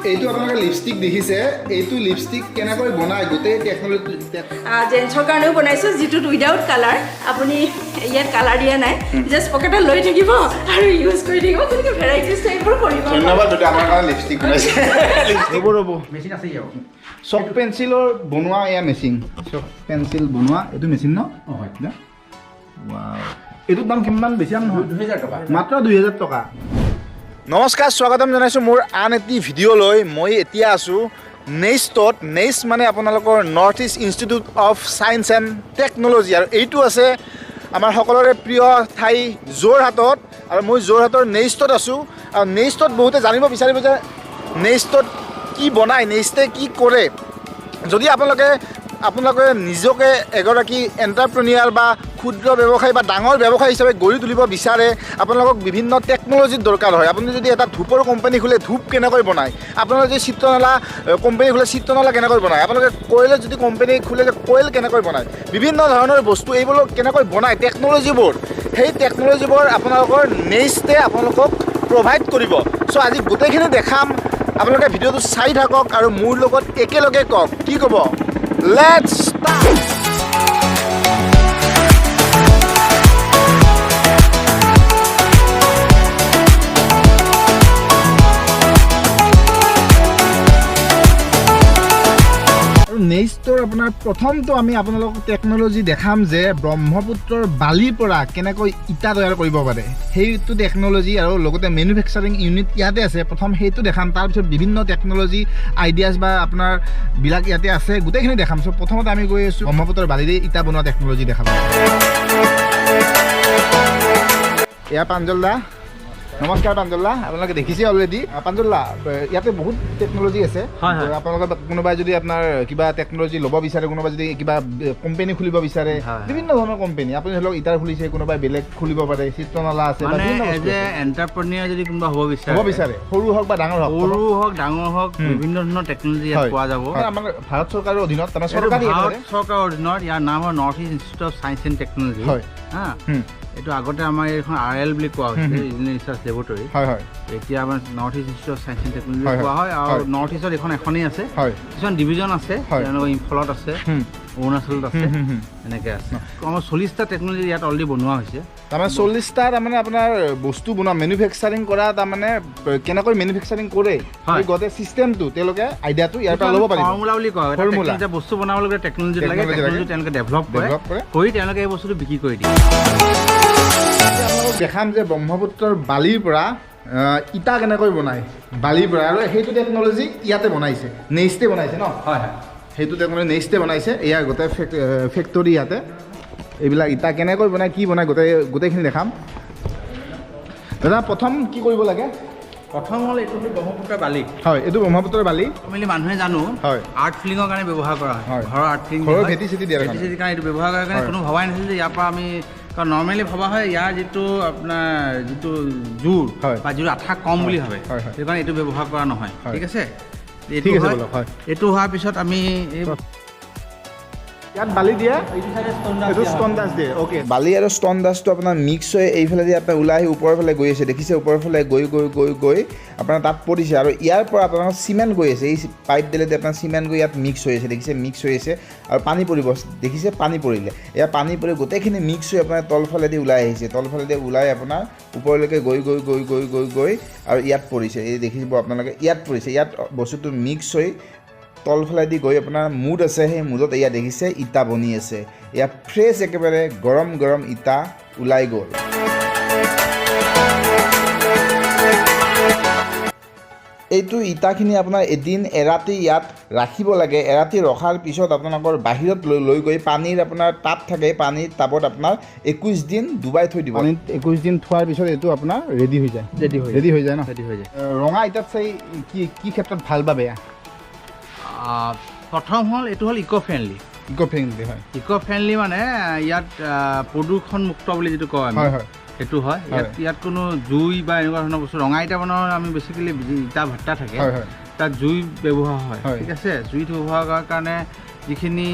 এইটো আপোনালোকে লিপষ্টিক দেখিছে এইটো লিপষ্টিক কেনেকৈ বনায় গোটেই টেকনলজি জেন্টছৰ কাৰণেও বনাইছোঁ যিটোত উইদাউট কালাৰ আপুনি ইয়াত কালাৰ দিয়া নাই জাষ্ট পকেটত লৈ থাকিব আৰু ইউজ কৰি থাকিব গতিকে ভেৰাইটিজ টাইপৰ কৰিব ধন্যবাদ বেটা আমাৰ কাৰণে লিপষ্টিক বনাইছে ৰ'ব মেচিন আছে ইয়াৰ চক পেঞ্চিলৰ বনোৱা এয়া মেচিন চক পেঞ্চিল বনোৱা এইটো মেচিন ন হয় ৱাও এইটোৰ দাম কিমান বেছি দাম নহয় 2000 টকা মাত্ৰ 2000 টকা নমস্কাৰ স্বাগতম জনাইছোঁ মোৰ আন এটি ভিডিঅ'লৈ মই এতিয়া আছোঁ নেইষ্টত নেইষ্ট মানে আপোনালোকৰ north east institute of science and technology আৰু এইটো আছে আমাৰ সকলোৰে প্ৰিয় ঠাই যোৰহাটত আৰু মই যোৰহাটৰ নেইষ্টত আছোঁ আৰু নেইষ্টত বহুতে জানিব বিচাৰিব যে নেইষ্টত কি বনায় নেইষ্টে কি কৰে যদি আপোনালোকে নিজকে এগৰাকী এণ্টাৰপ্ৰেনিয়াৰ বা ক্ষুদ্ৰ ব্যৱসায়ী বা ডাঙৰ ব্যৱসায়ী হিচাপে গঢ়ি তুলিব বিচাৰে আপোনালোকক বিভিন্ন টেকন'লজিৰ দৰকাৰ হয় আপুনি যদি এটা ধূপৰ কোম্পানী খোলে ধূপ কেনেকৈ বনায় আপোনালোকে যদি চিত্ৰনলা কোম্পানী খোলে চিত্ৰনলা কেনেকৈ বনায় আপোনালোকে কয়লৰ যদি কোম্পানী খোলে কয়ল কেনেকৈ বনায় বিভিন্ন ধৰণৰ বস্তু এইবোৰ কেনেকৈ বনায় টেকন'লজিবোৰ সেই টেকন'লজিবোৰ আপোনালোকৰ নেক্সটে আপোনালোকক প্ৰভাইড কৰিব চ' আজি গোটেইখিনি দেখাম আপোনালোকে ভিডিঅ'টো চাই থাকক আৰু মোৰ লগত একেলগে কওক কি ক'ব লেটছ ষ্টাৰ্ট নেক্সটৰ আপোনাৰ প্ৰথমটো আমি আপোনালোকক টেকন'লজি দেখাম যে ব্ৰহ্মপুত্ৰৰ বালিৰ পৰা কেনেকৈ ইটা তৈয়াৰ কৰিব পাৰে সেইটো টেকন'লজি আৰু লগতে মেনুফেকচাৰিং ইউনিট ইয়াতে আছে প্ৰথম সেইটো দেখাম তাৰপিছত বিভিন্ন টেকন'লজি আইডিয়াছ বা আপোনাৰ বিলাক ইয়াতে আছে গোটেইখিনি দেখাম চ' প্ৰথমতে আমি গৈ আছোঁ ব্ৰহ্মপুত্ৰৰ বালিৰে ইটা বনোৱা টেকন'লজি দেখাম এয়া প্ৰাঞ্জলদা নমস্কাৰ প্ৰাঞ্জলদা আপোনালোকে দেখিছে অলৰেডি প্ৰাঞ্জলদা ইয়াতে বহুত টেকন'লজি আছে আপোনালোকে কোনোবাই যদি আপোনাৰ কিবা টেকন'লজি ল'ব বিচাৰে কোনোবাই যদি কিবা কোম্পানী খুলিব বিচাৰে বিভিন্ন ধৰণৰ কোম্পানী আপুনি ধৰি লওক ইটাৰ খুলিছে কোনোবাই বেলেগ খুলিব পাৰে চিত্ৰনলা আছে এণ্টাৰপ্ৰেনিয়াৰ যদি কোনোবা হ'ব বিচাৰে সৰু হওক বা ডাঙৰ হওক বিভিন্ন ধৰণৰ টেকন'লজি পোৱা যাব আমাৰ ভাৰত চৰকাৰৰ অধীনত চৰকাৰৰ অধীনত ইয়াৰ নাম হয় north east institute of science and technology হয় এইটো আগতে আমাৰ এইখন RL বুলি কোৱা হৈছিলে ৰিজনেল ৰিচাৰ্চ লেবৰেটৰী এতিয়া আমাৰ north east institute of science and technology কোৱা হয় আৰু নৰ্থ ইষ্টত এখনেই আছে কিছুমান ডিভিজন আছে যেনেকৈ ইম্ফলত আছে অৰুণাচলত আছে এনেকৈ আছে আমাৰ 40টা টেকন'লজি ইয়াত অলৰেডি বনোৱা হৈছে তাৰমানে 40টা তাৰমানে আপোনাৰ বস্তু বনোৱা মেনুফেকচাৰিং কৰা তাৰমানে কেনেকৈ মেনুফেকচাৰিং কৰে গোটেই চিষ্টেমটো তেওঁলোকে আইডিয়াটো ইয়াৰ পৰা ল'ব পাৰিব ফৰ্মুলা বুলি কয় এটা বস্তু বনাবলৈ টেকন'লজি লাগে টেকন'লজি তেওঁলোকে ডেভেলপ কৰি তেওঁলোকে এই বস্তুটো বিক্ৰী কৰি দিয়ে দেখাম যে ব্ৰহ্মপুত্ৰৰ বালিৰ পৰা ইটা কেনেকৈ বনায় বালিৰ পৰা আৰু সেইটো টেকন'লজি ইয়াতে বনাইছে নেক্সটে বনাইছে ন হয় সেইটো টেকন'লজি নেক্সটে বনাইছে এয়া গোটেই ফেক্টৰী ইয়াতে এইবিলাক ইটা কেনেকৈ বনায় কি বনায় গোটেইখিনি দেখাম দাদা প্ৰথম কি কৰিব লাগে প্ৰথম হ'ল এইটো ব্ৰহ্মপুত্ৰৰ বালি হয় এইটো ব্ৰহ্মপুত্ৰৰ বালি নৰ্মেলি মানুহে জানো হয় আৰ্ট ফিলিঙৰ কাৰণে ব্যৱহাৰ কৰা হয় ঘৰৰ আৰ্ট ফিলিং ঘৰৰ ভেটি চেটি দিয়াৰ কাৰণে এইটো ব্যৱহাৰ কৰাৰ কাৰণে কোনো ভবাই নাছিল যে ইয়াৰ পৰা আমি কাৰণ নৰ্মেলি ভবা হয় ইয়াৰ যিটো আপোনাৰ যিটো জোৰ বা যিটো আঠা কম বুলি ভাবে সেইকাৰণে এইটো ব্যৱহাৰ কৰা নহয় ঠিক আছে এইটো হোৱাৰ পিছত আমি ইয়াত বালি দিয়ে এইটো ষ্টন ডাষ্ট দিয়ে অ'কে বালি আৰু ষ্টন ডাষ্টটো আপোনাৰ মিক্স হৈ এইফালেদি আপোনাৰ ওলাই আহি ওপৰৰ ফালে গৈ আছে দেখিছে ওপৰৰ ফালে গৈ আপোনাৰ তাত পৰিছে আৰু ইয়াৰ পৰা আপোনাৰ চিমেণ্ট গৈ আছে এই পাইপ দিলেদি আপোনাৰ চিমেণ্ট গৈ ইয়াত মিক্স হৈ আছে দেখিছে মিক্স হৈ আছে আৰু পানী পৰিব দেখিছে পানী পৰিলে ইয়াত পানী পৰি গোটেইখিনি মিক্স হৈ আপোনাৰ তলফালেদি ওলাই আহিছে তলফালেদি ওলাই আপোনাৰ ওপৰলৈকে গৈ আৰু ইয়াত পৰিছে এই দেখিব আপোনালোকে ইয়াত পৰিছে ইয়াত বস্তুটো মিক্স হৈ তলফালেদি গৈ আপোনাৰ মুড আছে সেই মুডত এয়া দেখিছে ইটা বনি আছে এয়া ফ্ৰেছ একেবাৰে গৰম ইটা ওলাই গ'ল এইটো ইটাখিনি আপোনাৰ এদিন এৰাতি ইয়াত ৰাখিব লাগে এৰাতি ৰখাৰ পিছত আপোনালোকৰ বাহিৰত লৈ গৈ পানীৰ আপোনাৰ টাব থাকে পানীৰ টাবত আপোনাৰ 21 দিন ডুবাই থৈ দিব পানীত 21 দিন থোৱাৰ পিছত এইটো আপোনাৰ ৰেডি হৈ যায় ন ৰঙা ইটাত চাই কি ক্ষেত্ৰত ভাল বা বেয়া প্ৰথম হ'ল এইটো হ'ল ইক' ফ্ৰেণ্ডলি হয় ইক' ফ্ৰেণ্ডলি মানে ইয়াত প্ৰদূষণমুক্ত বুলি যিটো কয় সেইটো হয় ইয়াত কোনো জুই বা এনেকুৱা ধৰণৰ বস্তু ৰঙা ইটা বনোৱাৰ আমি বেছিকেলি ইটা ভাট্টা থাকে তাত জুই ব্যৱহাৰ হয় ঠিক আছে জুইত ব্যৱহাৰ কৰাৰ কাৰণে যিখিনি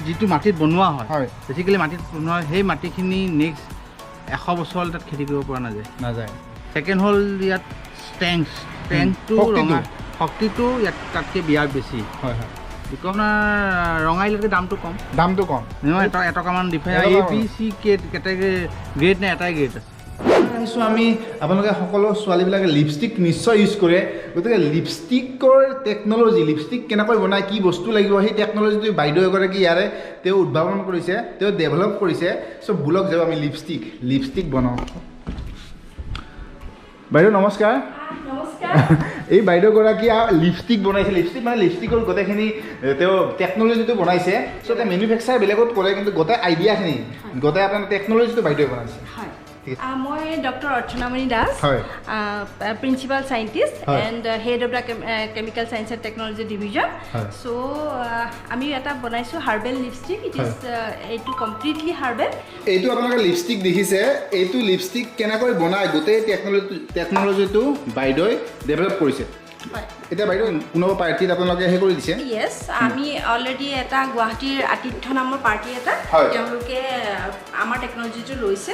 যিটো মাটিত বনোৱা হয় বেছিকেলি মাটিত বনোৱা সেই মাটিখিনি নেক্সট 100 বছৰলৈ তাত খেতি কৰিব পৰা নাযায় ছেকেণ্ড হ'ল ইয়াত টেংকটো শক্তিটো ইয়াত তাতকৈ বিয়াৰ বেছি হয় হয় বিকজ আপোনাৰ ৰঙাইলৈকে দামটো কম নহয় এটকামান difference A B C category grade নে এটাই গ্ৰেড আছে আহিছোঁ আমি আপোনালোকে সকলো ছোৱালীবিলাকে লিপষ্টিক নিশ্চয় ইউজ কৰে গতিকে লিপষ্টিকৰ টেকন'লজি লিপষ্টিক কেনেকৈ বনায় কি বস্তু লাগিব সেই টেকন'লজিটো বাইদেউ এগৰাকী ইয়াৰে তেওঁ উদ্ভাৱন কৰিছে তেওঁ ডেভেলপ কৰিছে চ' বোলক যাওঁ আমি লিপষ্টিক বনাওঁ বাইদেউ নমস্কাৰ এই বাইদেউগৰাকী লিপষ্টিক বনাইছে লিপষ্টিক মানে লিপষ্টিকৰ গোটেইখিনি তেওঁ টেকন'লজিটো বনাইছে চ' তেওঁ মেনুফেকচাৰ বেলেগত কৰে কিন্তু গোটেই আইডিয়াখিনি গোটেই আপোনাৰ টেকন'লজিটো বাইদেৱে বনাইছে মই doctor Archanamoni Das principal scientist and head of the chemical science and technology division চ' আমি এটা বনাইছোঁ হাৰ্বেল লিপষ্টিক ইট ইজ এইটো কমপ্লিটলি হাৰ্বেল এইটো আপোনালোকে লিপষ্টিক দেখিছে এইটো লিপষ্টিক কেনেকৈ বনায় গোটেই টেকন'লজিটো বাইদেৱে ডেভেলপ কৰিছে এতিয়া বাইদেউ কোনোবা পাৰ্টিত আপোনালোকে সেই কৰি দিছে য়েছ আমি অলৰেডি এটা গুৱাহাটীৰ আতিথ্য নামৰ পাৰ্টি এটা তেওঁলোকে আমাৰ টেকনলজিটো লৈছে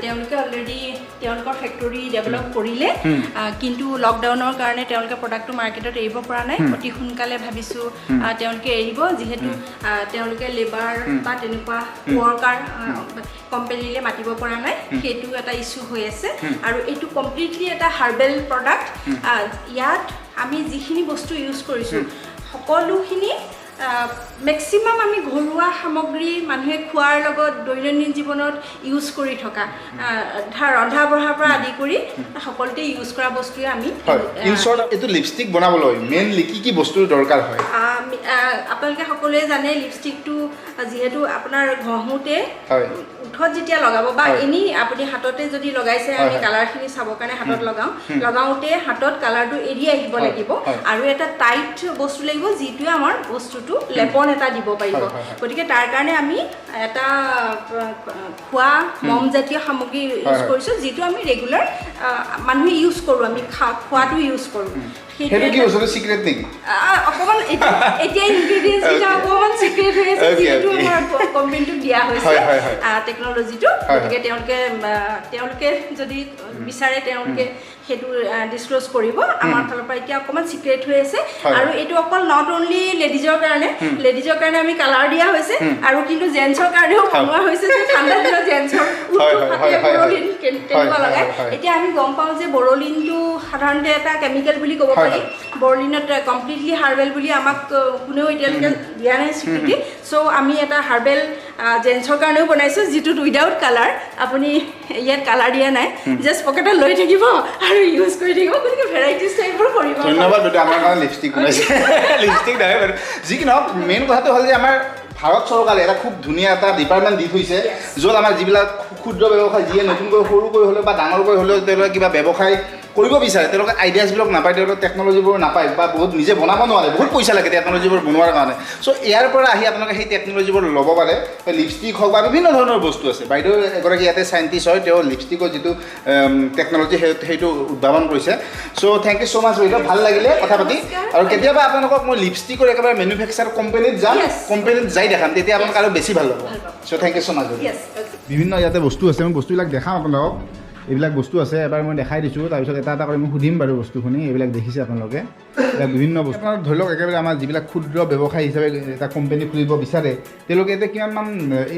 তেওঁলোকে অলৰেডি তেওঁলোকৰ ফেক্টৰী ডেভেলপ কৰিলে কিন্তু লকডাউনৰ কাৰণে তেওঁলোকে প্ৰডাক্টটো মাৰ্কেটত এৰিব পৰা নাই অতি সোনকালে ভাবিছোঁ তেওঁলোকে এৰিব যিহেতু তেওঁলোকে লেবাৰ বা তেনেকুৱা ৱৰ্কাৰ কোম্পানীলৈ মাতিব পৰা নাই সেইটো এটা ইছ্যু হৈ আছে আৰু এইটো কমপ্লিটলি এটা হাৰ্বেল প্ৰডাক্ট ইয়াত আমি যিখিনি বস্তু ইউজ কৰিছোঁ সকলোখিনি মেক্সিমাম আমি ঘৰুৱা সামগ্ৰী মানুহে খোৱাৰ লগত দৈনন্দিন জীৱনত ইউজ কৰি থকা ৰন্ধা বঢ়াৰ পৰা আদি কৰি সকলোতে ইউজ কৰা বস্তুৱে আমি এইটো লিপষ্টিক বনাবলৈ মেইনলি কি বস্তুৰ দৰকাৰ হয় আপোনালোকে সকলোৱে জানে লিপষ্টিকটো যিহেতু আপোনাৰ ঘঁহোতে উঠত যেতিয়া লগাব বা এনেই আপুনি হাততে যদি লগাইছে আমি কালাৰখিনি চাবৰ কাৰণে হাতত লগাওঁতে হাতত কালাৰটো এৰি আহিব লাগিব আৰু এটা টাইট বস্তু লাগিব যিটোৱে আমাৰ বস্তুটো লেপন এটা দিব পাৰিব গতিকে তাৰ কাৰণে আমি এটা খোৱা মমজাতীয় সামগ্ৰী ইউজ কৰিছোঁ যিটো আমি ৰেগুলাৰ মানুহে ইউজ কৰোঁ আমি খোৱাটো ইউজ কৰোঁ অকণমান এতিয়া ইনগ্ৰেডিয়েণ্টছ অকণমান চিক্ৰেট হৈ আছে যিহেতু আমাৰ কোম্পানীটোক দিয়া হৈছে টেকনলজিটো গতিকে তেওঁলোকে যদি বিচাৰে তেওঁলোকে সেইটো ডিছক্ল'জ কৰিব আমাৰ ফালৰ পৰা এতিয়া অকণমান চিক্ৰেট হৈ আছে আৰু এইটো অকল নট অনলি লেডিজৰ কাৰণে আমি কালাৰ দিয়া হৈছে আৰু কিন্তু জেন্টছৰ কাৰণেও বনোৱা হৈছে যে ঠাণ্ডা দিনত জেন্টছৰ বৰলিন তেনেকুৱা লগায় এতিয়া আমি গম পাওঁ যে বৰলিনটো সাধাৰণতে এটা কেমিকেল বুলি ক'ব পাৰি বৰলিনত কমপ্লিটলি হাৰ্বেল বুলি আমাক কোনেও এতিয়ালৈকে দিয়া নাই স্বীকৃতি চ' আমি এটা হাৰ্বেল জেন্টছৰ কাৰণেও বনাইছোঁ যিটোত উইদাউট কালাৰ আপুনি ইয়াত কালাৰ দিয়া নাই জাষ্ট পকেটত লৈ থাকিব আৰু ইউজ কৰি থাকিব গতিকে ভেৰাইটিজ টাইপৰ কৰিব ধন্যবাদ বাইদেউ আমাৰ কাৰণে লিপষ্টিক বনাইছে লিপষ্টিক নহয় বাৰু যি কি নহওক মেইন কথাটো হ'ল যে আমাৰ ভাৰত চৰকাৰে এটা খুব ধুনীয়া এটা ডিপাৰ্টমেণ্ট দি থৈছে য'ত আমাৰ যিবিলাক ক্ষুদ্ৰ ব্যৱসায় যিয়ে নতুনকৈ সৰুকৈ হ'লেও বা ডাঙৰকৈ হ'লেও তেওঁলোকে কিবা ব্যৱসায় কৰিব বিচাৰে তেওঁলোকে আইডিয়াছবিলাক নাপায় তেওঁলোকে টেকন'লজিবোৰ নাপায় বা বহুত নিজে বনাব নোৱাৰে বহুত পইচা লাগে টেকন'লজিবোৰ বনোৱাৰ কাৰণে চ' ইয়াৰ পৰা আহি আপোনালোকে সেই টেকন'লজিবোৰ ল'ব পাৰে লিপষ্টিক হওক বা বিভিন্ন ধৰণৰ বস্তু আছে বাইদেউ এগৰাকী ইয়াতে চাইণ্টিষ্ট হয় তেওঁ লিপষ্টিকৰ যিটো টেকন'লজি সেইটো উদ্ভাৱন কৰিছে চ' থেংক ইউ ছ' মাছ বাইদেউ ভাল লাগিলে কথা পাতি আৰু কেতিয়াবা আপোনালোকক মই লিপষ্টিকৰ একেবাৰে মেনুফেকচাৰ কোম্পানীত যাম কোম্পানীত যাই দেখাম তেতিয়া আপোনালোক আৰু বেছি ভাল হ'ব চ' থেংক ইউ ছ' মাছ বিভিন্ন ইয়াতে বস্তু আছে মই বস্তুবিলাক দেখাম আপোনালোকক এইবিলাক বস্তু আছে এবাৰ মই দেখাই দিছোঁ তাৰপিছত এটা এটা কৰি মই সুধিম বাৰু বস্তুখিনি এইবিলাক দেখিছে আপোনালোকে এইবিলাক বিভিন্ন বস্তু আপোনাৰ ধৰি লওক একেবাৰে আমাৰ যিবিলাক ক্ষুদ্ৰ ব্যৱসায়ী হিচাপে এটা কোম্পানী খুলিব বিচাৰে তেওঁলোকে এতিয়া কিমানমান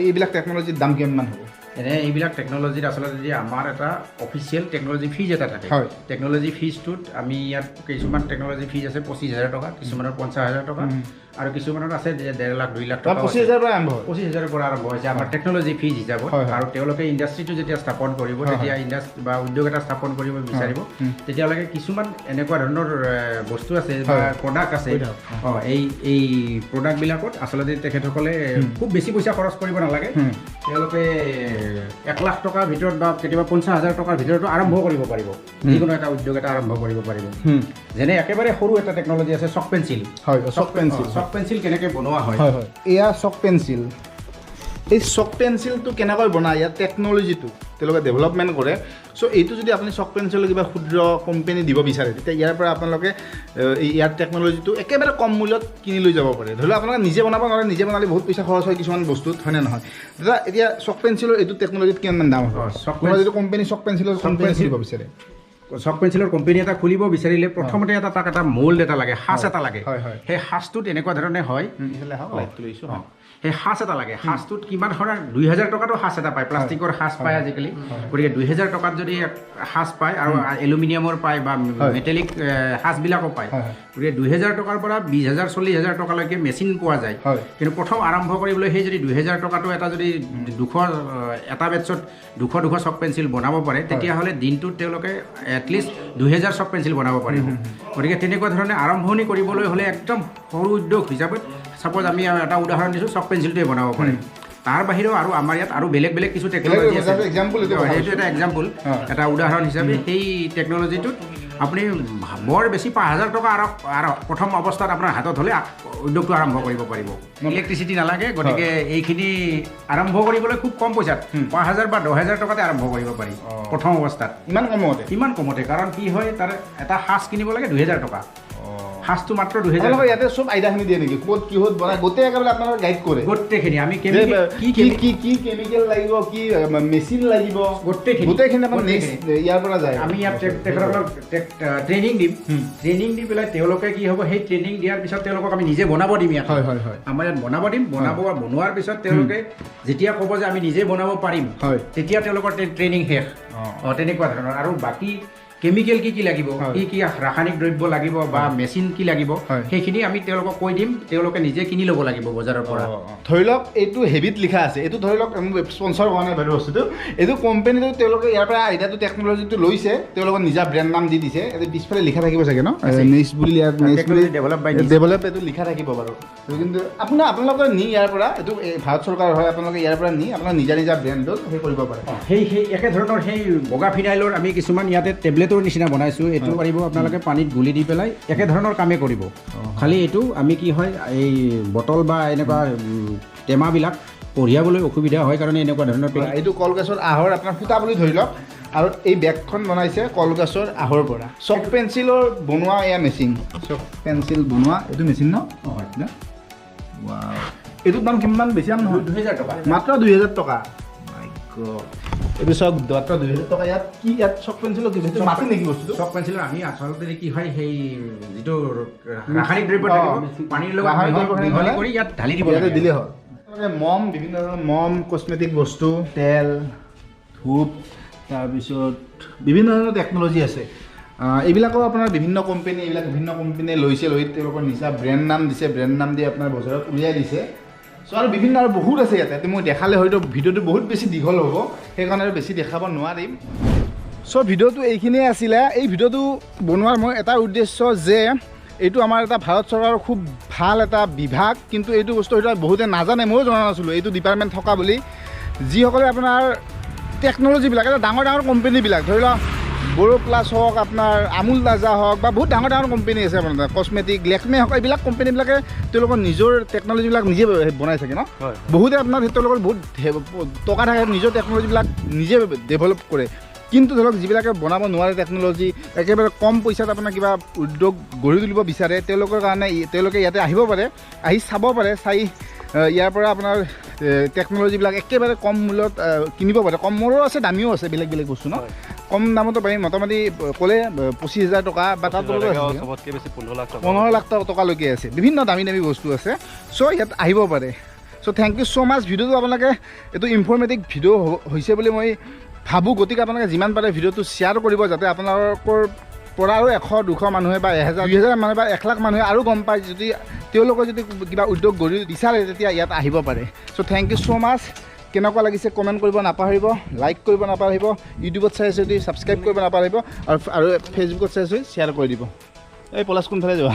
এইবিলাক টেকন'লজিৰ দাম কিমানমান হ'ব এনে এইবিলাক টেকন'লজিত আচলতে যদি আমাৰ এটা অফিচিয়েল টেকন'লজি ফিজ এটা থাকে টেকন'লজি ফিজটোত আমি ইয়াত কিছুমান টেকন'লজি ফিজ আছে 25,000 টকা কিছুমানৰ 50,000 টকা আৰু কিছুমানত আছে যে 1.5 লাখ 2 লাখ টকা 25,000 পৰা আৰম্ভ হৈছে আমাৰ টেকন'লজি ফিজ হিচাপত আৰু তেওঁলোকে ইণ্ডাষ্ট্ৰিটো যেতিয়া স্থাপন কৰিব তেতিয়া বা উদ্যোগ এটা স্থাপন কৰিব বিচাৰিব তেতিয়ালৈকে কিছুমান এনেকুৱা ধৰণৰ বস্তু আছে বা প্ৰডাক্ট আছে এই প্ৰডাক্টবিলাকত আচলতে তেখেতসকলে খুব বেছি পইচা খৰচ কৰিব নালাগে তেওঁলোকে 1 লাখ টকাৰ ভিতৰত বা কেতিয়াবা 50,000 টকাৰ ভিতৰতো আৰম্ভ কৰিব পাৰিব যিকোনো এটা উদ্যোগ এটা আৰম্ভ কৰিব পাৰিব যেনে একেবাৰে সৰু এটা টেকন'লজি আছে চক পেঞ্চিল চক পেঞ্চিল কেনেকৈ বনোৱা হয় এয়া চক পেঞ্চিল এই চক পেঞ্চিলটো কেনেকৈ বনায় ইয়াত টেকন'লজিটো তেওঁলোকে ডেভেলপমেণ্ট কৰে চ' এইটো যদি আপুনি চক পেঞ্চিলৰ কিবা ক্ষুদ্ৰ কোম্পানী দিব বিচাৰে তেতিয়া ইয়াৰ পৰা আপোনালোকে ইয়াৰ টেকন'লজিটো একেবাৰে কম মূল্যত কিনি লৈ যাব পাৰে ধৰি লওক আপোনালোকে নিজে বনাব নোৱাৰে নিজে বনালে বহুত পইচা খৰচ হয় কিছুমান বস্তুত হয়নে নহয় দাদা এতিয়া চক পেঞ্চিলৰ এইটো টেকন'লজিত কিমানমান দাম হয় চক যিটো কোম্পানী চক পেঞ্চিলৰ কোম্পানী দিব বিচাৰে চক পেঞ্চিলৰ কোম্পানী এটা খুলিব বিচাৰিলে প্ৰথমতে তাক এটা মোল্ড এটা লাগে, সাঁচ এটা লাগে। সেই সাঁচটোত এনেকুৱা ধৰণে হয়, সেই সাঁচ এটা লাগে। সাঁচটোত কিমান ধৰণৰ 2000 টকাতো সাঁচ এটা পায়, প্লাষ্টিকৰ সাঁচ পায় আজিকালি। গতিকে 2000 টকাত যদি সাঁচ পায় আৰু এলুমিনিয়ামৰ পায় বা মেটেলিক সাঁচবিলাকো পায়, গতিকে 2000 টকাৰ পৰা 20000 40000 টকালৈকে মেচিন পোৱা যায়। কিন্তু প্ৰথম আৰম্ভ কৰিবলৈ সেই যদি 2000 টকাটো এটা যদি 200 এটা বেটছত 200 চক পেঞ্চিল বনাব পাৰে, তেতিয়াহ'লে দিনটোত তেওঁলোকে এটলিষ্ট 2000 চক পেঞ্চিল বনাব পাৰিব। গতিকে তেনেকুৱা ধৰণে আৰম্ভণি কৰিবলৈ হ'লে একদম সৰু উদ্যোগ হিচাপত ছাপ'জ আমি এটা উদাহৰণ দিছোঁ, চক পেঞ্চিলটোৱে বনাব পাৰে। তাৰ বাহিৰেও আৰু আমাৰ ইয়াত আৰু বেলেগ বেলেগ কিছু টেকন'লজি আছে। সেইটো এটা এক্সাম্পল, এটা উদাহৰণ হিচাপে সেই টেকন'লজিটোত আপুনি বৰ বেছি 5000 টকা আৰু প্ৰথম অৱস্থাত আপোনাৰ হাতত হ'লে উদ্যোগটো আৰম্ভ কৰিব পাৰিব। ইলেক্ট্ৰিচিটি নালাগে, গতিকে এইখিনি আৰম্ভ কৰিবলৈ খুব কম পইচাত 5000 বা 10000 টকাতে আৰম্ভ কৰিব পাৰি প্ৰথম অৱস্থাত। ইমান কমতে, কাৰণ কি হয় তাৰ এটা সাঁচ কিনিব লাগে 2000 টকা। সাঁচটো মাত্ৰ 2000। ইয়াতে চব আইডিয়াখিনি দিয়ে নেকি, ক'ত কিহত বনাই গোটেই একেবাৰে আপোনালোকে গাইড কৰে? গোটেইখিনি আমি কি কেমিকেল লাগিব, কি মেচিন লাগিব, গোটেইখিনি আপোনাৰ ইয়াৰ পৰা যায়। আমি ইয়াত তেখেতসকলক ট্ৰেইনিং দিম। ট্ৰেইনিং দি পেলাই তেওঁলোকে কি হ'ব, সেই ট্ৰেইনিং দিয়াৰ পিছত তেওঁলোকক আমি নিজে বনাব দিম ইয়াত। আমাৰ ইয়াত বনাব দিম। বনোৱাৰ পিছত তেওঁলোকে যেতিয়া ক'ব যে আমি নিজে বনাব পাৰিম, তেতিয়া তেওঁলোকৰ ট্ৰেইনিং শেষ। তেনেকুৱা ধৰণৰ। আৰু বাকী কেমিকেল কি লাগিব, কি ৰাসায়নিক দ্ৰব্য লাগিব বা মেচিন কি লাগিব, সেইখিনি আমি তেওঁলোকক কৈ দিম। তেওঁলোকে নিজে কিনি ল'ব লাগিব বজাৰৰ পৰা। ধৰি লওক এইটো হেভিত লিখা আছে, এইটো ধৰি লওক স্পনচাৰ হোৱা নাই বাৰু বস্তুটো। এইটো কোম্পানীটো তেওঁলোকে ইয়াৰ পৰা আইডিয়াটো টেকন'লজিটো লৈছে, তেওঁলোকৰ নিজা ব্ৰেণ্ড নাম দি দিছে। এইটো পিছফালে লিখা থাকিব চাগে ন, নেক্সট বুলি ডেভেলপ এইটো লিখা থাকিব বাৰু। কিন্তু আপোনালোকে নি ইয়াৰ পৰা, এইটো ভাৰত চৰকাৰ হয়, আপোনালোকে ইয়াৰ পৰা নি আপোনাৰ নিজা ব্ৰেণ্ডত সেই কৰিব পাৰে। সেই একেধৰণৰ সেই বগা ফিনাইলৰ আমি কিছুমান ইয়াতে টেবলেট নিচিনা বনাইছোঁ। এইটো পাৰিব আপোনালোকে পানীত গুলি দি পেলাই একেধৰণৰ কামেই কৰিব। খালি এইটো আমি কি হয়, এই বটল বা এনেকুৱা টেমাবিলাক কঢ়িয়াবলৈ অসুবিধা হয় কাৰণে এনেকুৱা ধৰণৰ। এইটো কলগছৰ আহৰ আপোনাৰ ফুটা বুলি ধৰি লওক, আৰু এই বেগখন বনাইছে কলগছৰ আহৰ পৰা। চক পেঞ্চিলৰ বনোৱা এয়া মেচিন, চক পেঞ্চিল বনোৱা এইটো মেচিন ন? এইটোৰ দাম কিমান? বেছি দাম নহয়, 2000 টকা, মাত্ৰ 2000 টকা। এইটো চক মাত্ৰ 2000 টকা। ইয়াত চক পেঞ্চিলৰ কি মাটি নেকি বস্তুটো? চক পেঞ্চিলৰ আমি আচলতে কি হয়, সেই যিটো ৰাসায়নিক দ্ৰব্য থাকিব পানীৰ লগত মিহলি কৰি ইয়াত ঢালি দিব লাগে, দিলে হ'ল। মম, বিভিন্ন ধৰণৰ মম, কচমেটিক বস্তু, তেল, ধূপ, তাৰপিছত বিভিন্ন ধৰণৰ টেকন'লজি আছে। এইবিলাকো আপোনাৰ বিভিন্ন কোম্পানীয়ে লৈছে, লৈ তেওঁলোকৰ নিজা ব্ৰেণ্ড নাম দিছে, ব্ৰেণ্ড নাম দি আপোনাৰ বজাৰত উলিয়াই দিছে। চ' আৰু বিভিন্ন আৰু বহুত আছে ইয়াতে। মই দেখালে হয়তো ভিডিঅ'টো বহুত বেছি দীঘল হ'ব, সেইকাৰণে আৰু বেছি দেখাব নোৱাৰিম। চ' ভিডিঅ'টো এইখিনিয়ে আছিলে। এই ভিডিঅ'টো বনোৱাৰ মোৰ এটা উদ্দেশ্য যে এইটো আমাৰ এটা ভাৰত চৰকাৰৰ খুব ভাল এটা বিভাগ, কিন্তু এইটো বস্তু হয়তো বহুতে নাজানে, ময়ো জনা নাছিলোঁ এইটো ডিপাৰ্টমেণ্ট থকা বুলি। যিসকলে আপোনাৰ টেকন'লজিবিলাক, এটা ডাঙৰ কোম্পানীবিলাক, ধৰি লওক বড়ো প্লাছ হওক, আপোনাৰ আমুল তাজা হওক, বা বহুত ডাঙৰ কোম্পানী আছে আপোনাৰ, কচমেটিক, লেকমে হওক, এইবিলাক কোম্পানীবিলাকে তেওঁলোকৰ নিজৰ টেকন'লজিবিলাক নিজে বনাই থাকে ন। বহুতে আপোনাৰ তেওঁলোকৰ বহুত টকা থাকে, নিজৰ টেকন'লজিবিলাক নিজে ডেভেলপ কৰে। কিন্তু ধৰক যিবিলাকে বনাব নোৱাৰে টেকন'লজি, একেবাৰে কম পইচাত আপোনাৰ কিবা উদ্যোগ গঢ়ি তুলিব বিচাৰে, তেওঁলোকৰ কাৰণে তেওঁলোকে ইয়াতে আহিব পাৰে, আহি চাব পাৰে, চাই ইয়াৰ পৰা আপোনাৰ টেকন'লজিবিলাক একেবাৰে কম মূল্যত কিনিব পাৰে। কম মূল্যৰো আছে, দামীও আছে, বেলেগ বস্তু ন। কম দামতো পাৰি, মোটামুটি ক'লে 25000 টকা বা তাত 15 লাখ টকালৈকে আছে। বিভিন্ন দামী বস্তু আছে। চ' ইয়াত আহিব পাৰে। চ' থেংক ইউ ছ' মাছ। ভিডিঅ'টো আপোনালোকে এইটো ইনফৰ্মেটিভ ভিডিঅ' হৈছে বুলি মই ভাবোঁ, গতিকে আপোনালোকে যিমান পাৰে ভিডিঅ'টো শ্বেয়াৰ কৰিব, যাতে আপোনালোকৰ পৰা আৰু 100-200 মানুহে বা 1000-2000 মানুহে বা 1 লাখ মানুহে আৰু গম পায়। যদি তেওঁলোকে যদি কিবা উদ্যোগ গঢ়ি বিচাৰে, তেতিয়া ইয়াত আহিব পাৰে। চ' থেংক ইউ ছ' মাছ। কেনেকুৱা লাগিছে কমেণ্ট কৰিব নাপাহৰিব, লাইক কৰিব নাপাহৰিব, ইউটিউবত চাই যদি ছাবস্ক্ৰাইব কৰিব নাপাহৰিব, আৰু ফেচবুকত চাই শ্বেয়াৰ কৰি দিব। এই পলাশ কোনফালে যোৱা?